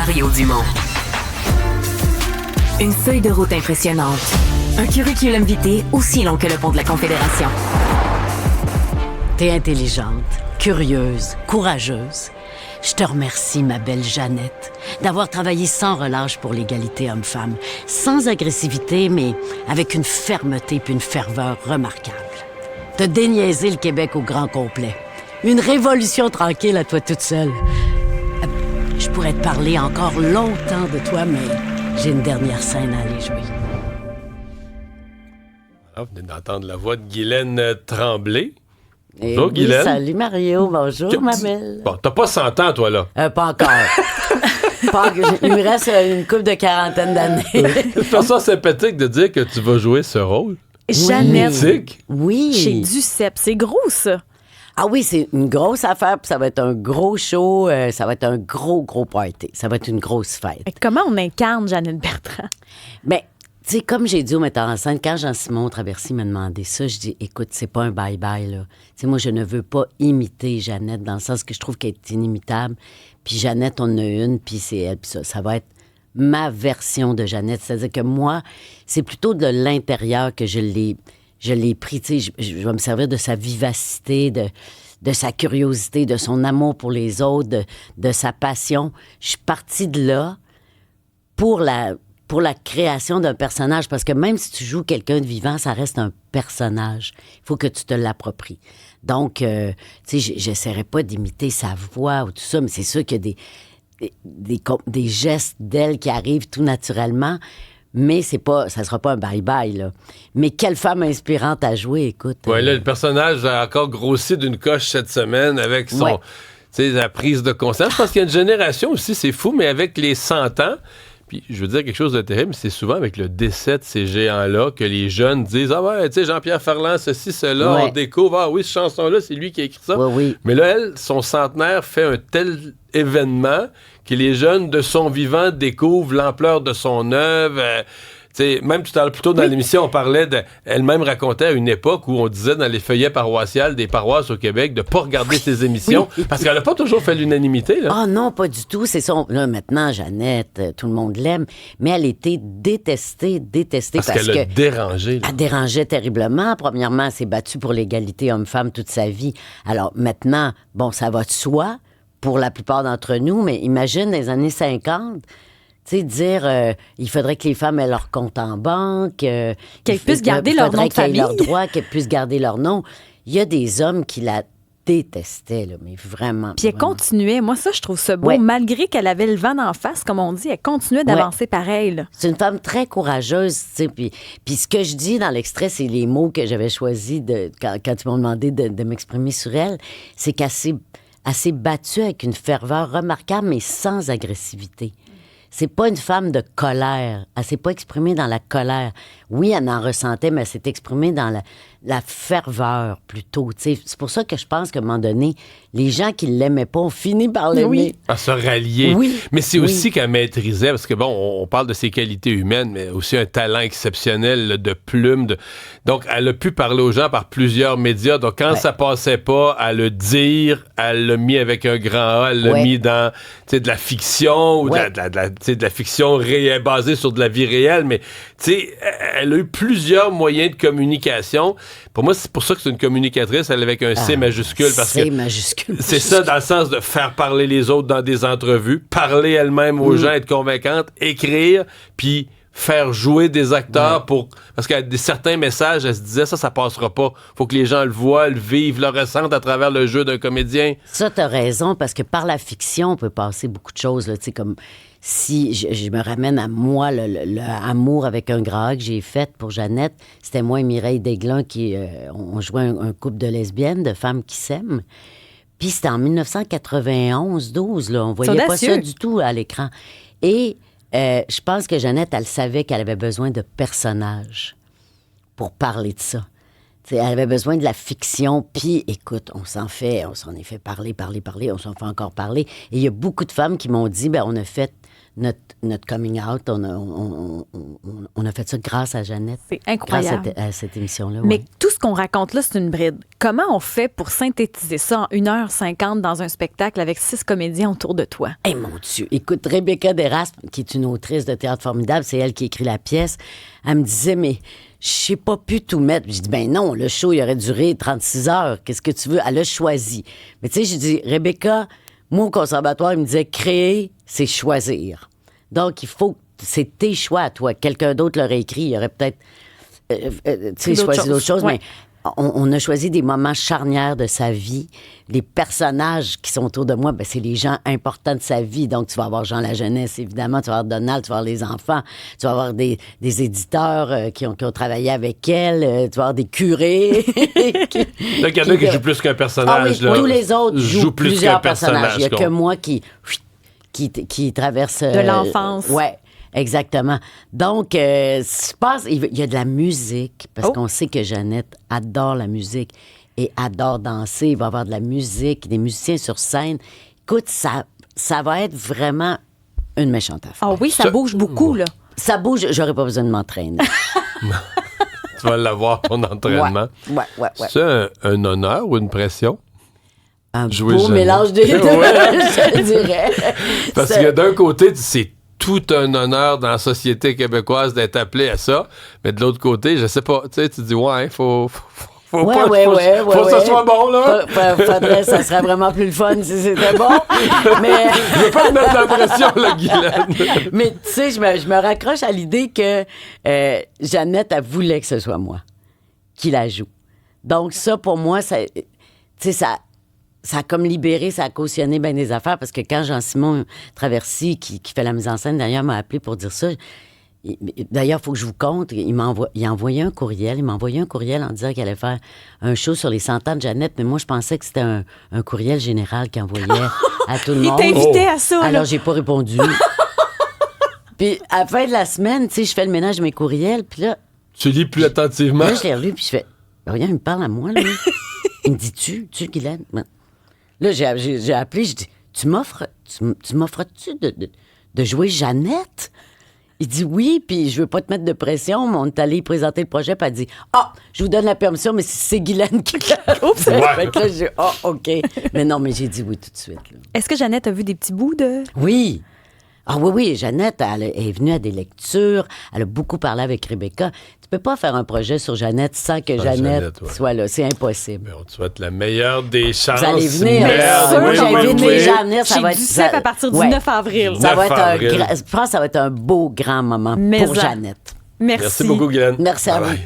Mario Dumont. Une feuille de route impressionnante. Un curriculum vitae aussi long que le pont de la Confédération. T'es intelligente, curieuse, courageuse. Je te remercie, ma belle Jeannette, d'avoir travaillé sans relâche pour l'égalité homme-femme, sans agressivité, mais avec une fermeté puis une ferveur remarquables. T'as déniaisé le Québec au grand complet. Une révolution tranquille à toi toute seule. Je pourrais te parler encore longtemps de toi, mais j'ai une dernière scène à aller jouer. Ah, vous venez d'entendre la voix de Guylaine Tremblay. Et Bonjour, Guylaine. Salut Mario, bonjour ma belle. Bon, t'as pas 100 ans, toi, là. Pas encore. Il me reste une couple de quarantaine d'années. C'est façon sympathique de dire que tu vas jouer ce rôle. Jeannette, Mythique. Oui. chez Duceppe, c'est gros ça. Ah oui, c'est une grosse affaire, puis ça va être un gros show, ça va être un gros party. Ça va être une grosse fête. Comment on incarne Jeannette Bertrand? Mais, tu sais, comme j'ai dit au metteur en scène, quand Jean-Simon Traversy m'a demandé ça, je dis, écoute, c'est pas un bye-bye, là. Tu sais, moi, je ne veux pas imiter Jeannette, dans le sens que je trouve qu'elle est inimitable. Puis Jeannette, on en a une, puis c'est elle, puis ça va être ma version de Jeannette. C'est-à-dire que moi, c'est plutôt de l'intérieur que je l'ai pris. Tu sais, je vais me servir de sa vivacité, de sa curiosité, de son amour pour les autres, de sa passion. Je suis partie de là pour la création d'un personnage, parce que même si tu joues quelqu'un de vivant, ça reste un personnage. Il faut que tu te l'appropries. Donc, tu sais, j'essaierai pas d'imiter sa voix ou tout ça, mais c'est sûr qu'il y a des gestes d'elle qui arrivent tout naturellement, mais ça sera pas un bye-bye, là. Mais quelle femme inspirante à jouer, écoute. Ouais, là, le personnage a encore grossi d'une coche cette semaine avec son... Ouais. Tu sais, la prise de conscience. Je pense qu'il y a une génération aussi, c'est fou, mais avec les 100 ans... Puis, je veux dire quelque chose de terrible, c'est souvent avec le décès de ces géants-là que les jeunes disent « Ah ouais, tu sais, Jean-Pierre Ferland, ceci, cela, Ouais. on découvre, ah oui, cette chanson-là, c'est lui qui a écrit ça. Oui. » Mais là, elle, son centenaire fait un tel événement que les jeunes de son vivant découvrent l'ampleur de son œuvre. Tu sais, même tout à l'heure, plus tôt dans l'émission, on parlait elle-même racontait à une époque où on disait dans les feuillets paroissiales des paroisses au Québec de ne pas regarder ses émissions parce qu'elle n'a pas toujours fait l'unanimité. Là. Ah non, pas du tout. C'est son... Là, maintenant, Jeannette, tout le monde l'aime, mais elle était détestée Parce qu'elle a dérangé. Là. Elle dérangeait terriblement. Premièrement, elle s'est battue pour l'égalité homme-femme toute sa vie. Alors maintenant, bon, ça va de soi pour la plupart d'entre nous, mais imagine, dans les années 50... Tu sais, dire, il faudrait que les femmes aient leur compte en banque. Qu'elles puissent garder leur nom de famille. Qu'elles aient leurs droits, qu'elles puissent garder leur nom. Il y a des hommes qui la détestaient, là, mais vraiment. Puis elle vraiment. continuait. Moi, ça, je trouve ça beau. Ouais. Malgré qu'elle avait le vent d'en face, comme on dit, elle continuait d'avancer pareil. Là. C'est une femme très courageuse, tu sais. Puis ce que je dis dans l'extrait, c'est les mots que j'avais choisis quand ils m'ont demandé de m'exprimer sur elle. C'est qu'elle s'est battue avec une ferveur remarquable, mais sans agressivité. C'est pas une femme de colère. Elle s'est pas exprimée dans la colère. Oui, elle en ressentait, mais elle s'est exprimée dans la ferveur, plutôt. T'sais. C'est pour ça que je pense qu'à un moment donné, les gens qui l'aimaient pas ont fini par l'aimer. Oui. À se rallier. Oui. Mais c'est Oui. aussi qu'elle maîtrisait, parce que bon, on parle de ses qualités humaines, mais aussi un talent exceptionnel là, de plume. Donc, elle a pu parler aux gens par plusieurs médias. Donc, quand ça passait pas à le dire, elle l'a mis avec un grand A, elle l'a mis dans de la fiction ou de la fiction basée sur de la vie réelle. Mais, tu sais, elle a eu plusieurs moyens de communication. Pour moi, c'est pour ça que c'est une communicatrice, elle avec un C majuscule. Parce C que majuscule. c'est ça, dans le sens de faire parler les autres dans des entrevues, parler elle-même aux gens, être convaincante, écrire, puis faire jouer des acteurs parce qu'il y a certains messages, elle se disait, ça passera pas. Faut que les gens le voient, le vivent, le ressentent à travers le jeu d'un comédien. Ça, t'as raison, parce que par la fiction, on peut passer beaucoup de choses, là, tu sais, comme... Si je me ramène à moi, le amour avec un grand A que j'ai fait pour Jeannette, c'était moi et Mireille Desglans on jouait un couple de lesbiennes, de femmes qui s'aiment. Puis c'était en 1991-12, là, on voyait pas ça du tout à l'écran. Et je pense que Jeannette, elle savait qu'elle avait besoin de personnages pour parler de ça. Elle avait besoin de la fiction. Puis, écoute, on s'en est fait parler, on s'en fait encore parler. Et il y a beaucoup de femmes qui m'ont dit, on a fait notre coming out, on a fait ça grâce à Jeannette. C'est incroyable. Grâce à cette émission-là. Mais ouais. tout ce qu'on raconte là, c'est une bride. Comment on fait pour synthétiser ça en 1h50 dans un spectacle avec 6 comédiens autour de toi? Eh mon Dieu! Écoute, Rebecca Deraspe, qui est une autrice de théâtre formidable, c'est elle qui écrit la pièce, elle me disait, mais je sais pas pu tout mettre. J'ai dit, ben non, le show, il aurait duré 36 heures. Qu'est-ce que tu veux? Elle a choisi. Mais tu sais, j'ai dit, Rebecca, moi, au conservatoire, il me disait, créer, c'est choisir. Donc, c'est tes choix à toi. Quelqu'un d'autre l'aurait écrit, il aurait peut-être choisi d'autres choses, ouais. mais on a choisi des moments charnières de sa vie. Les personnages qui sont autour de moi, c'est les gens importants de sa vie. Donc, tu vas avoir Jean Lajeunesse, évidemment, tu vas avoir Donald, tu vas avoir les enfants, tu vas avoir des éditeurs qui ont travaillé avec elle, tu vas avoir des curés. Donc, il y en a qui jouent plus qu'un personnage. Tous les autres jouent plus plusieurs qu'un personnages. Il n'y a que qu'on- moi qui traverse... De l'enfance. Ouais. Exactement. Donc, il y a de la musique, parce qu'on sait que Jeannette adore la musique et adore danser. Il va y avoir de la musique, des musiciens sur scène. Écoute, ça va être vraiment une méchante affaire. Ah oui, ça bouge beaucoup, là. Ça bouge, j'aurais pas besoin de m'entraîner. Tu vas l'avoir, ton entraînement. Ouais. C'est un honneur ou une pression? Un Jouer beau Jeannette. mélange des deux, Ouais. je dirais. Parce que d'un côté, c'est tout un honneur dans la société québécoise d'être appelé à ça, mais de l'autre côté, je sais pas, tu sais, tu dis, faut que ça soit bon, là. Faudrait, ça serait vraiment plus le fun si c'était bon. Mais... Je veux pas te mettre la pression, là, Guylaine. Mais tu sais, je me raccroche à l'idée que Jeannette, elle voulait que ce soit moi qui la joue. Donc ça, pour moi, ça a comme libéré, ça a cautionné bien des affaires, parce que quand Jean-Simon Traversy, qui fait la mise en scène, d'ailleurs, m'a appelé pour dire ça. D'ailleurs, il faut que je vous compte, il a envoyé un courriel. Il m'a envoyé un courriel en disant qu'il allait faire un show sur les 100 ans de Jeannette, mais moi, je pensais que c'était un courriel général qu'il envoyait à tout le monde. Il t'invitait à ça, là. Alors, j'ai pas répondu. Puis, à la fin de la semaine, tu sais, je fais le ménage de mes courriels, puis là... Tu lis plus attentivement. Là, je l'ai relu, puis je fais... Regarde, il me parle à moi, là. Il me dit, tu, Guylaine? Là, j'ai appelé, je dis, tu m'offres-tu de jouer Jeannette? Il dit oui, puis je veux pas te mettre de pression, mais on est allé présenter le projet, puis elle dit, je vous donne la permission, mais c'est Guylaine qui l'a. Fait que là, j'ai dit, OK. Mais non, mais j'ai dit oui tout de suite. Là. Est-ce que Jeannette a vu des petits bouts de... Oui. Ah oui, Jeannette, elle est venue à des lectures, elle a beaucoup parlé avec Rebecca. Tu peux pas faire un projet sur Jeannette sans que Jeannette soit là. C'est impossible. Mais on te souhaite la meilleure des chances. Vous allez venir. Merde, Moi, oui, j'invite oui, les oui. gens à venir. Ça Chez va être Duceppe à partir du 9 avril. Ça va 9 être avril. je pense que ça va être un beau, grand moment Mais pour ça. Jeannette. Merci. Merci beaucoup, Guylaine. Merci à Bye vous. bye.